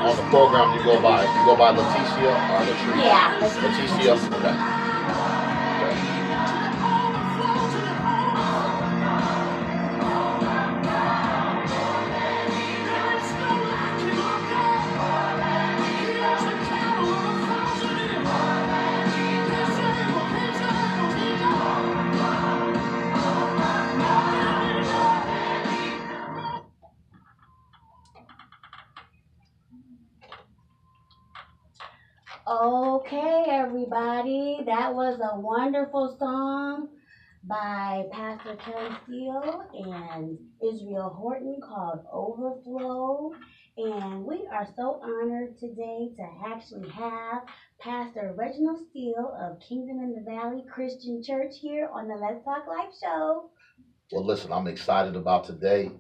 On the program, you go by Leticia or Latrice? Yeah, let's see. Leticia. Okay. Okay. Okay, everybody, that was a wonderful song by Pastor Kelly Steele and Israel Horton called Overflow. And we are so honored today to actually have Pastor Reginald Steele of Kingdom in the Valley Christian Church here on the Let's Talk Life show. Well, listen, I'm excited about today.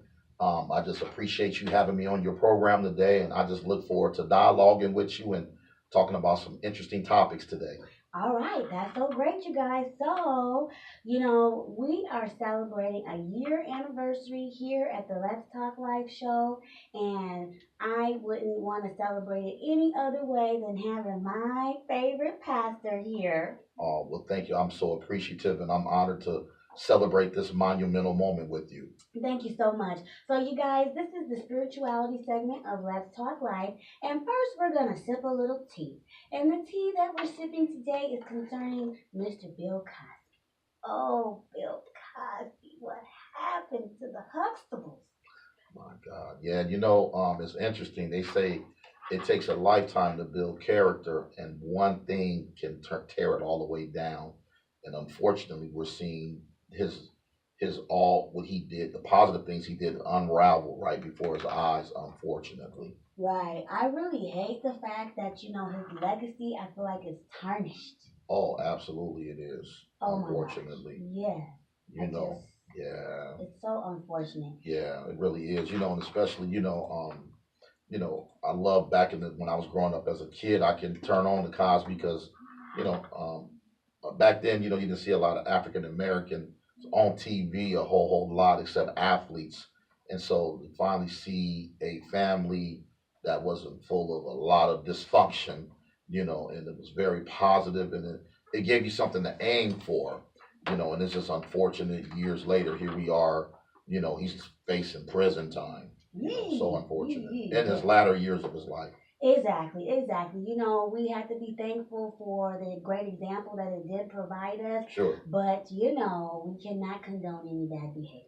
I just appreciate you having me on your program today, and I just look forward to dialoguing with you and talking about some interesting topics today. All right, that's so great, you guys. So, we are celebrating a year anniversary here at the Let's Talk Life show, and I wouldn't want to celebrate it any other way than having my favorite pastor here. Oh, well, thank you. I'm so appreciative, and I'm honored to celebrate this monumental moment with you. Thank you so much. So, you guys, this is the spirituality segment of Let's Talk Life. And first, we're going to sip a little tea. And the tea that we're sipping today is concerning Mr. Bill Cosby. Oh, Bill Cosby, what happened to the Huxtables? My God. Yeah, it's interesting. They say it takes a lifetime to build character, and one thing can tear it all the way down. And unfortunately, we're seeing his all what he did, the positive things he did, unravel right before his eyes. Unfortunately. Right. I really hate the fact that, his legacy, I feel like it's tarnished. Oh, absolutely, it is. Oh my gosh. Unfortunately, Yeah. you I know. just, Yeah, it's so unfortunate. yeah, it really is. And especially, I love back when I was growing up as a kid, I can turn on the Cosby because, you know, back then, you didn't see a lot of African Americans on TV a whole lot except athletes. And so to finally see a family that wasn't full of a lot of dysfunction, and it was very positive and it gave you something to aim for, and it's just unfortunate years later, here we are, he's facing prison time. So unfortunate. In his latter years of his life. Exactly, exactly. We have to be thankful for the great example that it did provide us, Sure. but we cannot condone any bad behavior.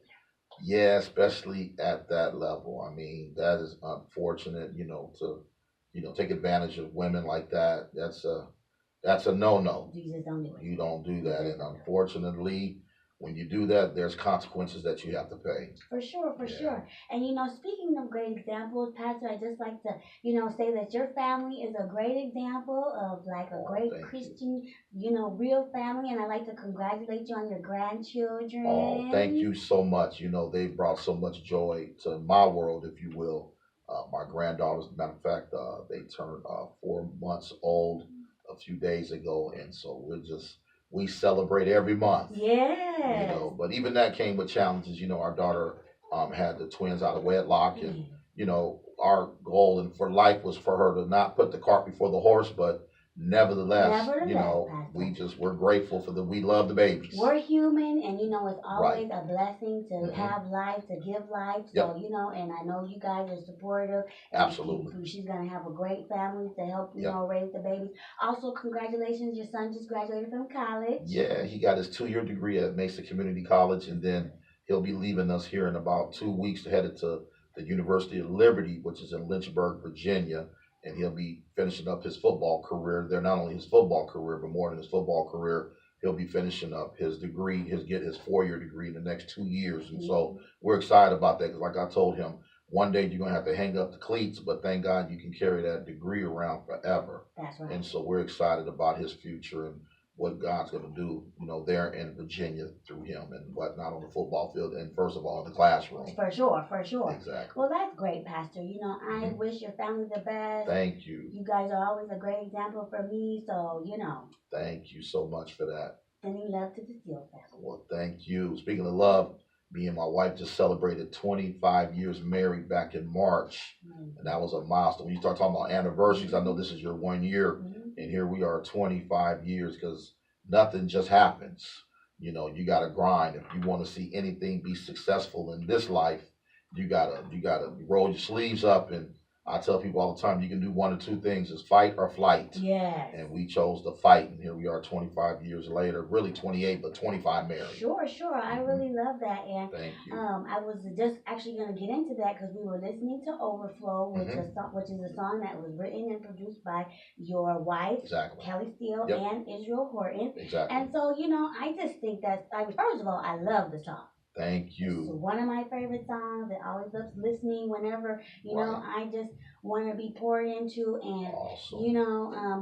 Yeah, especially at that level. I mean, that is unfortunate, to take advantage of women like that. That's a no-no. You just don't do it. You don't do You that. just And don't do it. unfortunately, when you do that, there's consequences that you have to pay. For sure, for Yeah. sure. And speaking of great examples, Pastor, I just like to, say that your family is a great example of like a Oh, great thank you. Christian, real family. And I like to congratulate you on your Oh, thank grandchildren. you so much. They brought so much joy to my world, if you will. My granddaughters, matter of fact, they turned 4 months old a few days ago, and so we celebrate every month. Yes. But even that came with challenges. Our daughter had the twins out of wedlock, and our goal and for life was for her to not put the cart before the horse, but nevertheless, we're grateful for we love the babies. We're human, and it's Right. always a blessing to have life, to give life. So, Yep. and I know you guys are supportive. And Absolutely. she's going to have a great family to help, Yep. raise the babies. Also, congratulations, your son just graduated from college. Yeah, he got his 2-year degree at Mesa Community College, and then he'll be leaving us here in about 2 weeks, headed to the University of Liberty, which is in Lynchburg, Virginia, and he'll be finishing up his football career there. Not only his football career, but more than his football career, he'll be finishing up his degree, get his 4-year degree in the next 2 years, and so we're excited about that because, like I told him, one day you're gonna have to hang up the cleats, but thank God you can carry that degree around forever. That's right. And so we're excited about his future and what God's going to do, there in Virginia through him and whatnot on the football field and first of all the classroom. For sure, for sure. Exactly. Well, that's great, Pastor. I wish your family the best. Thank you. You guys are always a great example for me, so Thank you so much for that. Sending love to the Steele family. Well, thank you. Speaking of love, Me and my wife just celebrated 25 years married back in March, and that was a milestone. When you start talking about anniversaries, I know this is your 1 year, and here we are 25 years because nothing just happens. You got to grind. If you want to see anything be successful in this life, you gotta roll your sleeves up. And I tell people all the time, you can do one or two things: is fight or flight. Yes. And we chose to fight, and here we are 25 years later. Really 28, but 25 married. Sure, sure. I really love that. And Thank you. I was just actually going to get into that because we were listening to Overflow, which is a song that was written and produced by your wife, Exactly. Kelly Steele, Yep. and Israel Horton. Exactly. And so, I just think that, first of all, I love the song. Thank It's you. one of my favorite songs. I always love listening whenever, I just want to be poured into. And, Awesome.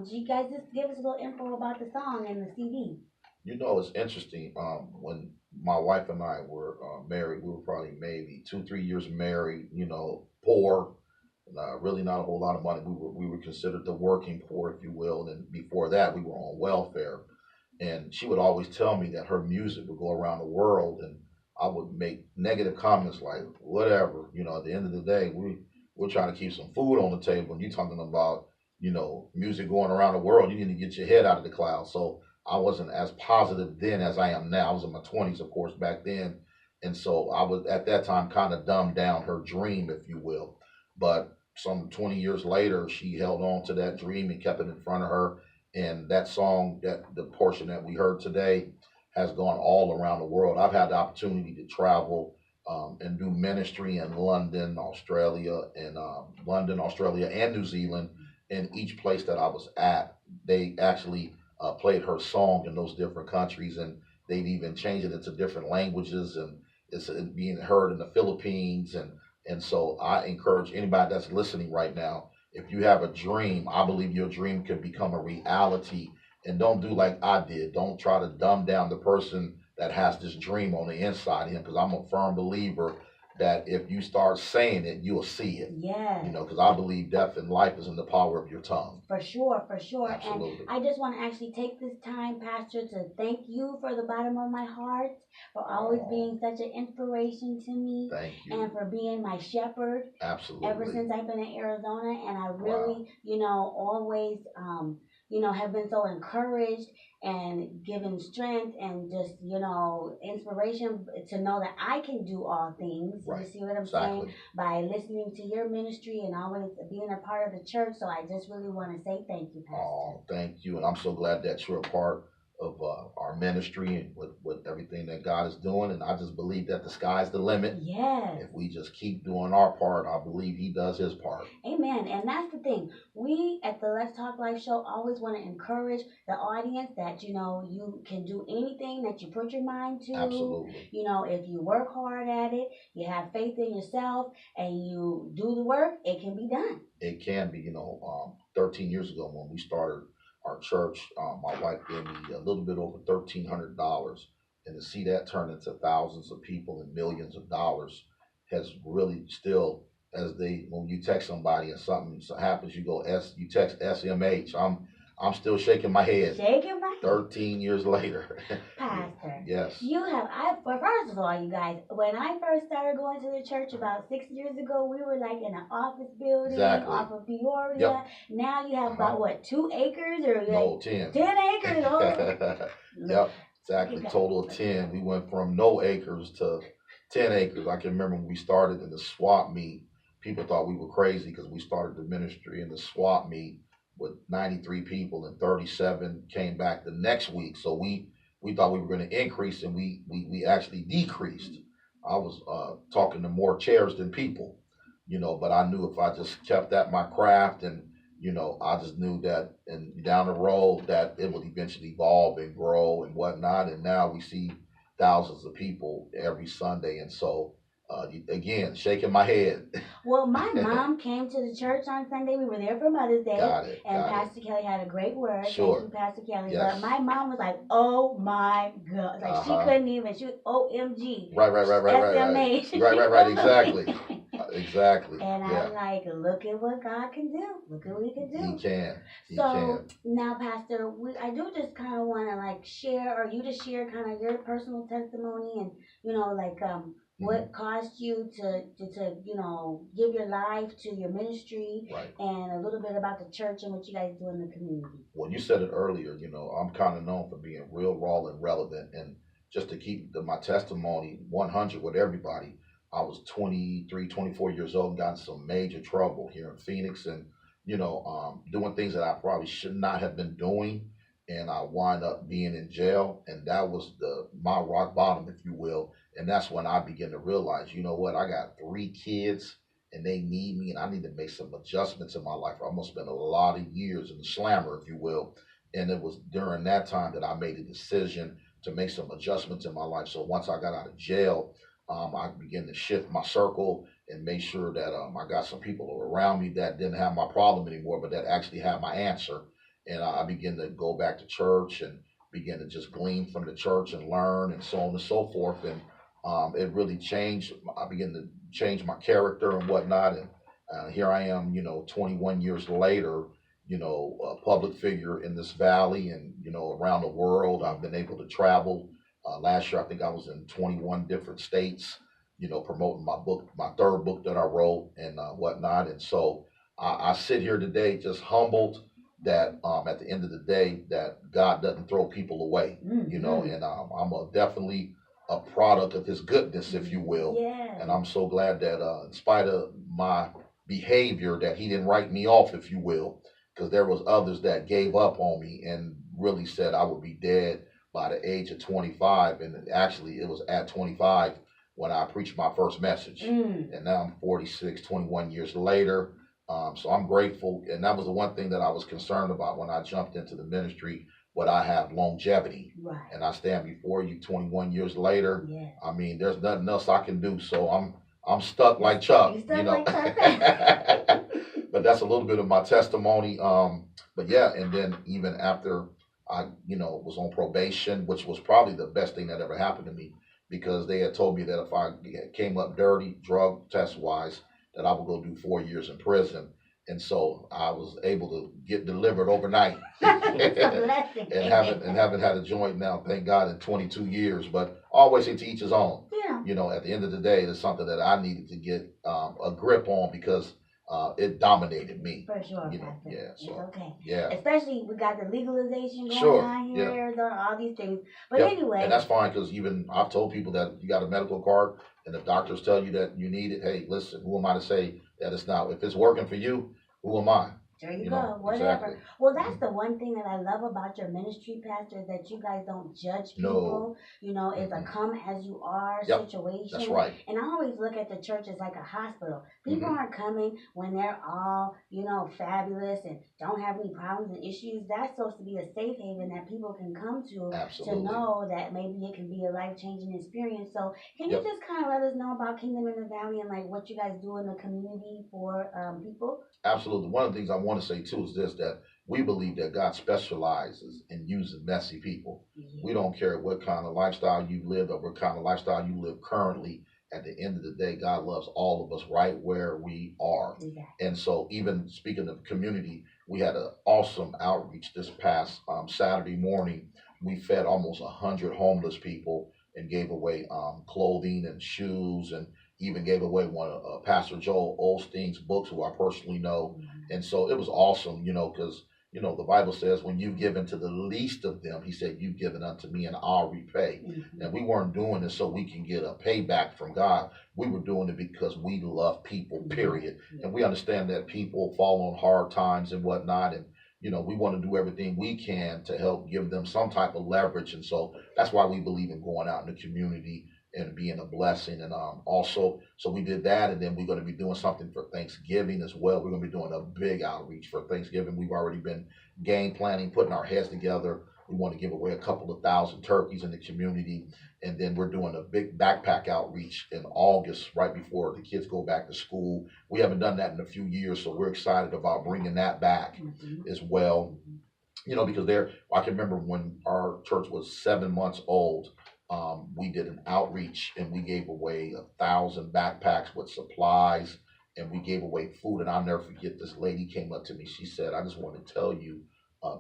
you guys just give us a little info about the song and the CD. It's interesting. When my wife and I were married, we were probably maybe 2, 3 years married. Poor, really not a whole lot of money. We were considered the working poor, if you will. And then before that, we were on welfare. And she would always tell me that her music would go around the world, and I would make negative comments like, whatever. At the end of the day, we're trying to keep some food on the table, and you're talking about music going around the world. You need to get your head out of the clouds. So I wasn't as positive then as I am now. I was in my 20s, of course, back then, and so I was at that time kind of dumbed down her dream, if you will. But some 20 years later, she held on to that dream and kept it in front of her. And that song, that the portion that we heard today, has gone all around the world. I've had the opportunity to travel and do ministry in London, Australia, and New Zealand. And each place that I was at, they actually played her song in those different countries, and they've even changed it into different languages, and it's being heard in the Philippines. And so I encourage anybody that's listening right now, if you have a dream, I believe your dream can become a reality. And don't do like I did. Don't try to dumb down the person that has this dream on the inside of him, because I'm a firm believer that if you start saying it, you'll see it. Yeah. Because I believe death and life is in the power of your tongue. For sure, for sure. Absolutely. And I just want to actually take this time, Pastor, to thank you for the bottom of my heart, for always being such an inspiration to me. Thank you. And for being my shepherd. Absolutely. Ever since I've been in Arizona. And I really, always, have been so encouraged and given strength and just, inspiration to know that I can do all things. Right. You see what I'm saying? By listening to your ministry and always being a part of the church. So I just really want to say thank you, Pastor. Oh, thank you. And I'm so glad that you're a part of our ministry and with everything that God is doing. And I just believe that the sky's the limit. Yes. If we just keep doing our part, I believe He does His part. Amen. And that's the thing. We at the Let's Talk Life show always want to encourage the audience that, you can do anything that you put your mind to. Absolutely. If you work hard at it, you have faith in yourself, and you do the work, it can be done. It can be. 13 years ago when we started our church, my wife gave me a little bit over $1,300, and to see that turn into thousands of people and millions of dollars has really still, when you text somebody and something happens, you text SMH. I'm still shaking my head. Shaking my head. 13 years later. Pastor. Yes. First of all, you guys, when I first started going to the church about 6 years ago, we were like in an office building off of Peoria. Yep. Now you have about 2 acres or no, 10. 10 acres. Oh. Yep. Exactly. Total of 10. We went from no acres to 10 acres. I can remember when we started in the swap meet, people thought we were crazy because we started the ministry in the swap meet with 93 people, and 37 came back the next week. So we thought we were going to increase, and we actually decreased. I was talking to more chairs than people, but I knew if I just kept at my craft, and I just knew that, and down the road that it would eventually evolve and grow and whatnot. And now we see thousands of people every Sunday, and so again, shaking my head. Well, my mom came to the church on Sunday. We were there for Mother's Day. Got it. Pastor Kelly had a great word. Sure. Thank you, Pastor Kelly. Yes. But my mom was like, oh my God. Like she couldn't even, she was OMG. Right. SMH. Right, exactly. Exactly. And Yeah. I'm like, look at what God can do. Look at what He can He do. can. He So can. now, Pastor, I do just kind of want to like share, or you to share kind of your personal testimony, and like Hmm. what caused you to give your life to your ministry, Right. and a little bit about the church and what you guys do in the community. Well, you said it earlier. I'm kind of known for being real raw and relevant, and just to keep my testimony 100 with everybody. I was 23, 24 years old and got in some major trouble here in Phoenix, and doing things that I probably should not have been doing, and I wind up being in jail, and that was my rock bottom, if you will. And that's when I began to realize, you know what, I got 3 kids and they need me, and I need to make some adjustments in my life. I'm gonna spend a lot of years in the slammer, if you will. And it was during that time that I made a decision to make some adjustments in my life. So once I got out of jail, I began to shift my circle and make sure that I got some people around me that didn't have my problem anymore, but that actually had my answer. And I began to go back to church and begin to just glean from the church and learn and so on and so forth. And it really changed. I began to change my character and whatnot. And here I am, 21 years later, a public figure in this valley and, around the world. I've been able to travel. Last year, I think I was in 21 different states, promoting my book, my third book that I wrote and whatnot. And so I sit here today just humbled that at the end of the day that God doesn't throw people away, and I'm definitely a product of his goodness, if you will. Yeah. And I'm so glad that in spite of my behavior that he didn't write me off, if you will, because there was others that gave up on me and really said I would be dead by the age of 25. And actually it was at 25 when I preached my first message. And now I'm 46, 21 years later. So I'm grateful. And that was the one thing that I was concerned about when I jumped into the ministry. But I have longevity, Right. and I stand before you 21 years later. Yeah. I mean, there's nothing else I can do, so I'm stuck like Chuck, You're stuck like Chuck. But that's a little bit of my testimony. But yeah, and then even after I, was on probation, which was probably the best thing that ever happened to me, because they had told me that if I came up dirty, drug test wise, that I would go do 4 years in prison. And so I was able to get delivered overnight, and haven't had a joint now, thank God, in 22 years. But always say to each his own. Yeah. At the end of the day, it's something that I needed to get a grip on because it dominated me. For sure, Yeah. So it's okay. yeah. Especially we got the legalization going Sure. on here, Yeah. Arizona, all these things. But Yep. anyway. And that's fine because even I've told people that you got a medical card and the doctors tell you that you need it. Hey, listen, who am I to say that it's not? If it's working for you, who am I? There you go, whatever. Exactly. Well, that's the one thing that I love about your ministry, Pastor, that you guys don't judge people. No. It's a come as you are Yep. situation. That's right. And I always look at the church as like a hospital. People Mhm. aren't coming when they're all, fabulous and don't have any problems and issues. That's supposed to be a safe haven that people can come to Absolutely. know that maybe it can be a life-changing experience. So can Yep. you just kind of let us know about Kingdom in the Valley and like what you guys do in the community for people? Absolutely. One of the things I want to say too is this: that we believe that God specializes in using messy people. Yeah. We don't care what kind of lifestyle you live or what kind of lifestyle you live currently. At the end of the day, God loves all of us right where we are. Yeah. And so, even speaking of community, we had an awesome outreach this past Saturday morning. We fed almost 100 homeless people and gave away clothing and shoes, and even gave away one of Pastor Joel Osteen's books, who I personally know. Mhm. And so it was awesome, because the Bible says, when you've given to the least of them, he said, you've given unto me and I'll repay. Mhm. And we weren't doing this so we can get a payback from God. We were doing it because we love people, period. Mhm. And we understand that people fall on hard times and whatnot. And, we want to do everything we can to help give them some type of leverage. And so that's why we believe in going out in the community and being a blessing. And also, so we did that, and then we're going to be doing something for Thanksgiving as well. We're going to be doing a big outreach for Thanksgiving. We've already been game planning, putting our heads together. We want to give away a couple of thousand turkeys in the community, and then we're doing a big backpack outreach in August, right before the kids go back to school. We haven't done that in a few years, so we're excited about bringing that back as well. Because I can remember when our church was 7 months old, we did an outreach and we gave away 1,000 backpacks with supplies, and we gave away food. And I'll never forget, this lady came up to me. She said, I just want to tell you,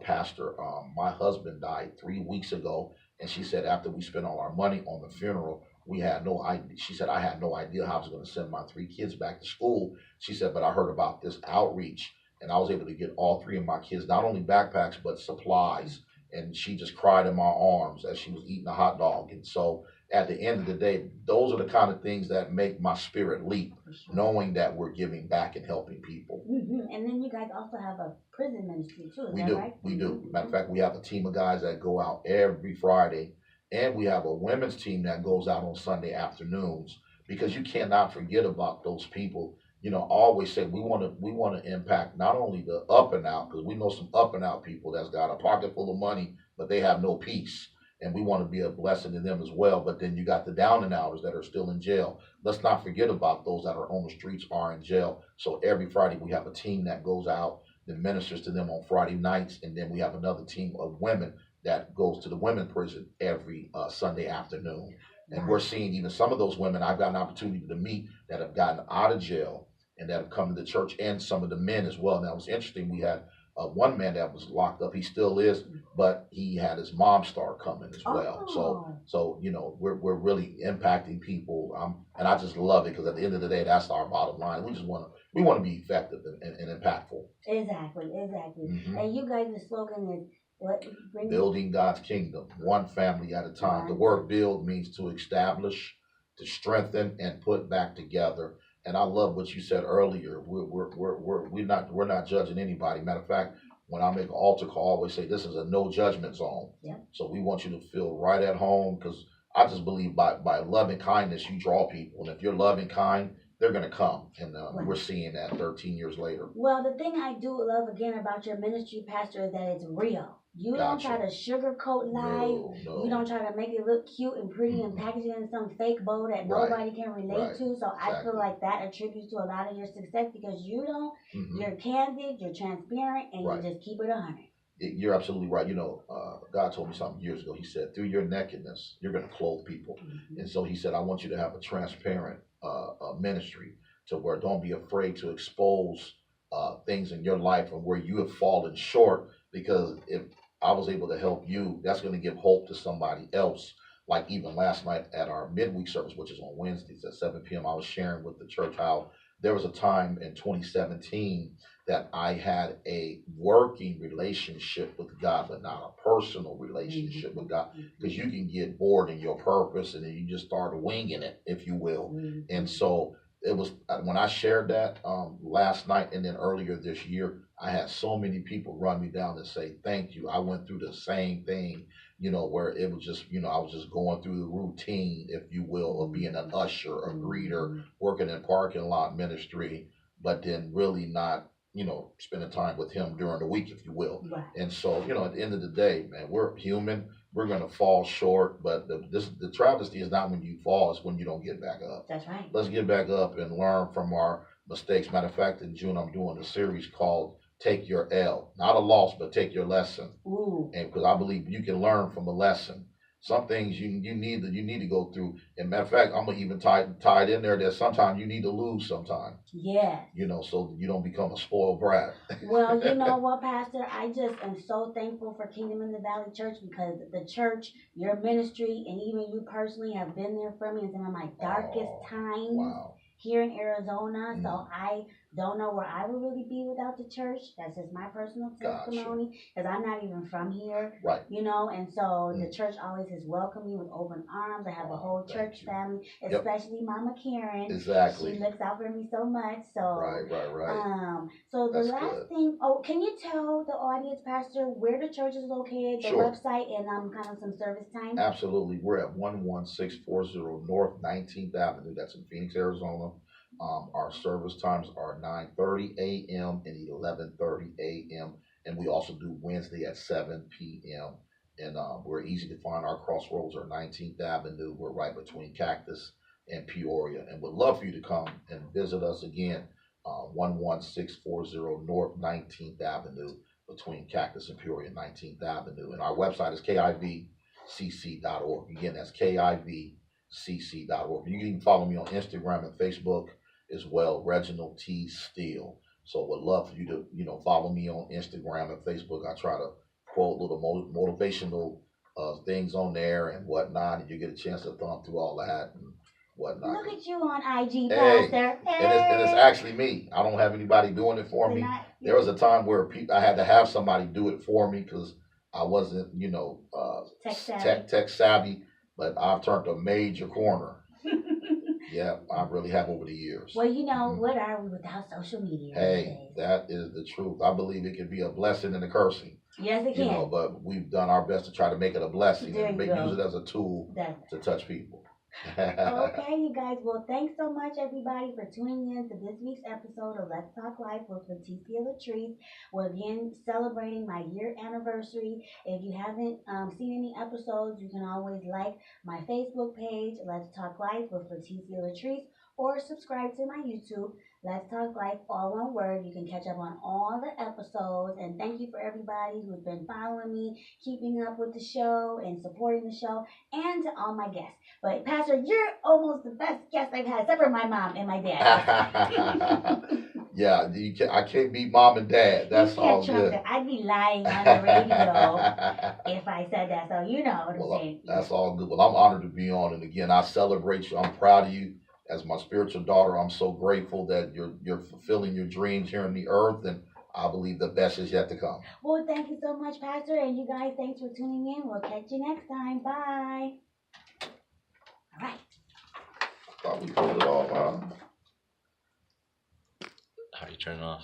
Pastor, my husband died 3 weeks ago. And she said, after we spent all our money on the funeral, we had no idea. She said, I had no idea how I was going to send my 3 kids back to school. She said, but I heard about this outreach and I was able to get all 3 of my kids, not only backpacks, but supplies. And she just cried in my arms as she was eating a hot dog. And so at the end of the day, those are the kind of things that make my spirit leap, knowing that we're giving back and helping people. And then you guys also have a prison ministry too, is We that do, right? we do. Matter of fact, we have a team of guys that go out every Friday, and we have a women's team that goes out on Sunday afternoons, because you cannot forget about those people. I always say we want to impact not only the up and out, because we know some up and out people that's got a pocket full of money, but they have no peace. And we want to be a blessing to them as well. But then you got the down and outers that are still in jail. Let's not forget about those that are on the streets or in jail. So every Friday we have a team that goes out that ministers to them on Friday nights. And then we have another team of women that goes to the women prison every Sunday afternoon. And we're seeing even some of those women I've got an opportunity to meet that have gotten out of jail and that have come to the church, and some of the men as well. Now, it was interesting. We had one man that was locked up. He still is, but he had his mom star coming as well. So we're really impacting people, and I just love it, because at the end of the day, that's our bottom line. We want to be effective and impactful. Exactly. And you guys, the slogan is what? Building God's kingdom, one family at a time. The word build means to establish, to strengthen, and put back together. And I love what you said earlier. We're not judging anybody. Matter of fact, when I make an altar call, I always say this is a no judgment zone. Yep. So we want you to feel right at home, because I just believe by loving kindness you draw people, and if you're loving kind, they're gonna come. And we're seeing that 13 years later. Well, the thing I do love again about your ministry, Pastor, is that it's real. You don't try to sugarcoat life. No. You don't try to make it look cute and pretty and package it in some fake bow that nobody can relate to. So I feel like that attributes to a lot of your success, because you don't, you're candid, you're transparent, and you just keep it 100. You're absolutely right. God told me something years ago. He said, through your nakedness, you're going to clothe people. And so he said, I want you to have a transparent ministry, to where don't be afraid to expose things in your life and where you have fallen short, because if I was able to help you, that's going to give hope to somebody else. Like even last night at our midweek service, which is on Wednesdays at 7 p.m., I was sharing with the church how there was a time in 2017 that I had a working relationship with God, but not a personal relationship with God, because you can get bored in your purpose and then you just start winging it, if you will. And so it was when I shared that last night, and then earlier this year, I had so many people run me down and say, thank you. I went through the same thing, where it was just, I was just going through the routine, if you will, of being an usher, a greeter, working in parking lot ministry, but then really not, spending time with him during the week, if you will. And so, at the end of the day, man, we're human. We're going to fall short, but the travesty is not when you fall, it's when you don't get back up. That's right. Let's get back up and learn from our mistakes. Matter of fact, in June, I'm doing a series called Take Your L. Not a loss, but take your lesson. And because I believe you can learn from a lesson. Some things you need to go through. And matter of fact, I'm gonna even tie it in there that sometimes you need to lose sometime. Yes. So you don't become a spoiled brat. Well, you know what, Pastor? I just am so thankful for Kingdom in the Valley Church, because the church, your ministry, and even you personally have been there for me in some of my darkest times here in Arizona. So I don't know where I would really be without the church. That's just my personal testimony, because I'm not even from here. And so the church always has welcomed me with open arms. I have a whole church family, especially Mama Karen. Exactly. She looks out for me so much. So Right. So the last thing, can you tell the audience, Pastor, where the church is located, the website, and kind of some service time? Absolutely. We're at 11640 North 19th Avenue. That's in Phoenix, Arizona. Our service times are 9:30 a.m. and 11:30 a.m. And we also do Wednesday at 7 p.m. And we're easy to find. Our crossroads are 19th Avenue. We're right between Cactus and Peoria. And would love for you to come and visit us again. 11640 North 19th Avenue, between Cactus and Peoria, 19th Avenue. And our website is KIVCC.org. Again, that's KIVCC.org. You can even follow me on Instagram and Facebook as well, Reginald T. Steele. So would love for you to, follow me on Instagram and Facebook. I try to quote little motivational things on there and whatnot, and you get a chance to thumb through all that and whatnot. Look at you on IG, Hey, Pastor. and it's actually me. I don't have anybody doing it for me. There was a time where I had to have somebody do it for me because I wasn't, tech savvy. But I've turned a major corner. Yeah, I really have over the years. Well, what are we without social media? Hey, that is the truth. I believe it can be a blessing and a cursing. Yes, it can. But we've done our best to try to make it a blessing and use it as a tool to touch people. Okay, you guys. Well, thanks so much, everybody, for tuning in to this week's episode of Let's Talk Life with Leticia Latrice. We're again celebrating my year anniversary. If you haven't seen any episodes, you can always like my Facebook page, Let's Talk Life with Leticia Latrice, or subscribe to my YouTube, Let's Talk Life, all one word. You can catch up on all the episodes. And thank you for everybody who's been following me, keeping up with the show, and supporting the show, and to all my guests. But Pastor, you're almost the best guest I've had, except for my mom and my dad. Yeah, I can't beat mom and dad. That's all good. I'd be lying on the radio if I said that. So you know what I'm saying. That's all good. Well, I'm honored to be on, and again, I celebrate you. I'm proud of you as my spiritual daughter. I'm so grateful that you're fulfilling your dreams here on the earth, and I believe the best is yet to come. Well, thank you so much, Pastor, and you guys, thanks for tuning in. We'll catch you next time. Bye. All right. Thought we pulled it off. How you turn it off?